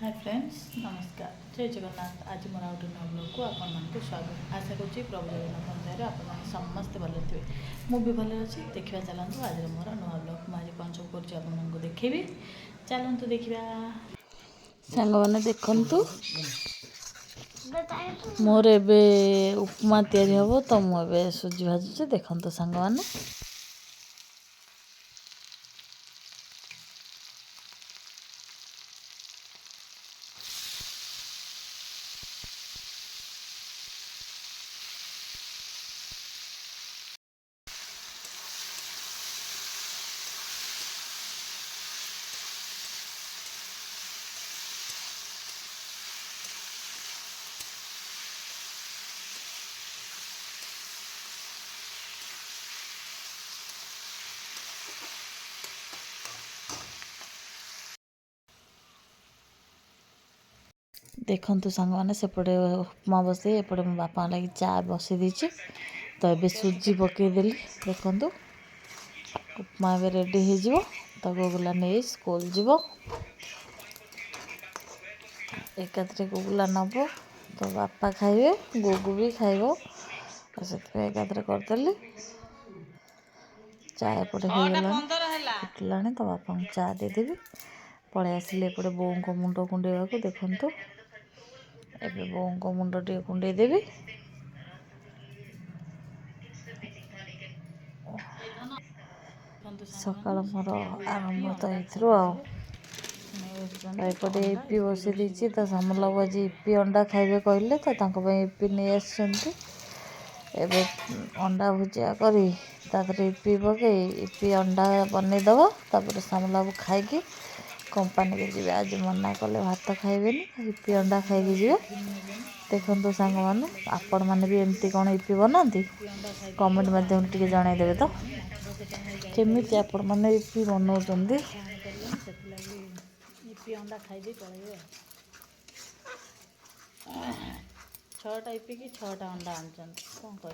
Hi friends नमस्कार जय जगन्नाथ। आज मोर आउट ब्लॉग को आपको स्वागत। आशा करुँच प्रभु जगन्नाथ दया आप समस्ते भल थे मुझे भल अच्छी। देखा चलतु आज मोर नुआ ब्लॉग मुझे कौन सब कर देखेबी। चलतु देखा सांग मैंने देखु मोर एबे उपमा तैयारी हम तो मुझे सुजी भाजुचे देखु सांग मैंने। देखु सांग मैंने सेपटे उपमा बसई एपटे मो बापा लगी चा बसई देछि तो ये सुजी पकईदेली। देखु उपमा ए रेडी हो गुगुला नहीं स्कूल जीव एकाथरे गुगुला नब तो बापा खाइबे गुगु भी खाइब से एकाथरे करदेली। चा एपटे फुटला तो बापा को चा देदेवी पलि आसिले एपटे बोऊ को मुंड कुंडेवा को। देखु एबे बोऊ को मुंड टे कुंडे देवी। सकाल मोर आरंभ तो एपटे इपी बसई देती तो सामलाबू आज इपी अंडा खाइबे कहले तो इपी नहीं आसछन्ति। एबे अंडा भुजिया करी तादरे इपी पकई इपी अंडा बनईदब तापर सामलाबू खाइकी कंपानी के जी। आज मना कले भात खाइबे इपी अंडा खाइकी जी। देखु सांग मैंने आपण मैंने भी एमती कौन इपी बनाती कमेंट मध्यम टे जनईदेवे तो केमी आपण मैंने इपी बनाऊँ इपी अंडा खाई पड़े। 6टा इपी कि 6टा अंडा आन कौन कह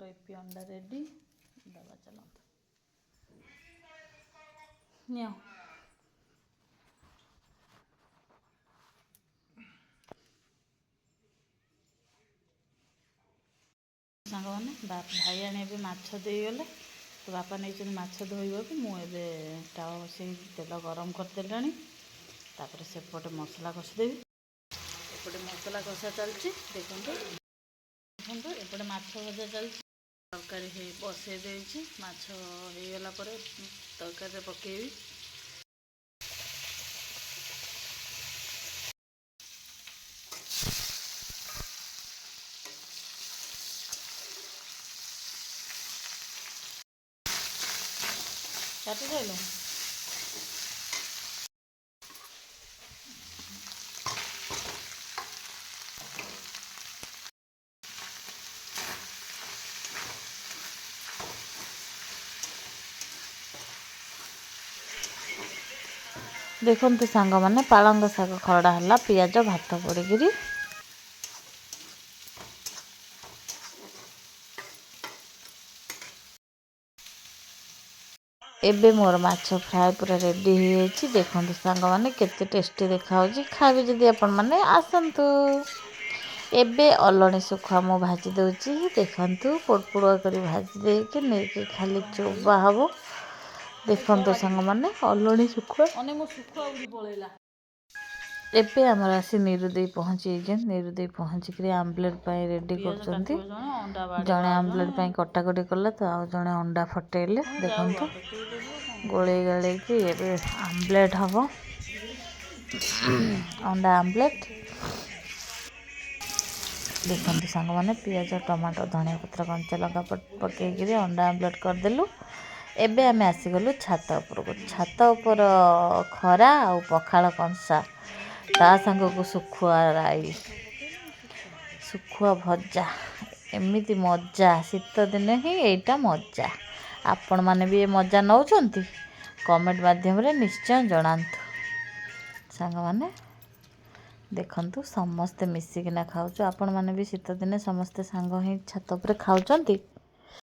इपी अंडा रेडी दबा चलता नियो। सांग मैंने भाई आने भी माछ देगले तो बापा नहीं माछ धोवा को मुझे टावा बस तेल गरम करदेला तापर सेपटे मसला कषिदेवी एपटे मसला कषा चलती। देखु देखु एपटे माछ भजा चलती तरकारी बसई देती माछ होगला तरकारी पकेबी। काटी साइल देखु सांग मैंने पालंग शाग खरड़ा है पियाज भात पड़ेगी। एबे मोर माछ फ्राए पूरा रेडी हो। देखु सांग मैंने केते टेस्टी देखा खाइबे जदि आपण मैंने आसतु। एबे अलणी सुखुआ मु भाजी दूची देखु पोड़पोड़ कर भाजी देके नहीं खाली चोबा हम। देखु सांग मैंने अलणी सुखुआ एबे आमर आसी निरुदे पहुँची निरुदे पहुँचिक आम्बलेट रेडी कर जड़े आम्बलेट कटाकटी कला तो आउ जड़े अंडा फटेले। देखु गोले गाले कि आम्बलेट हम अंडा आम्बलेट। देखु सांग मैंने पियाज टमाटो धनिया पत्र कंचा लंका पकईकि अंडा आम्बलेट करदेलु। एबे आमे आसीगलु छात उपरको छात उपर खरा आ पखाल कंसा ता सांग को सुखुआ राई सुखुआ भजा एमिति मजा शीत दिन ही एटा मजा। आपण माने भी ये मजा नौचंती कमेंट माध्यम रे निश्चय जणांतु। सांग माने ଦେଖନ୍ତୁ ସମସ୍ତେ ମିଶିକିନା ଖାଉଛୁ। ଆପଣମାନେ ବି ଶୀତଦିନେ ସମସ୍ତେ ସାଙ୍ଗ ହିଁ ଛାତ ଉପରେ ଖାଉଛନ୍ତି।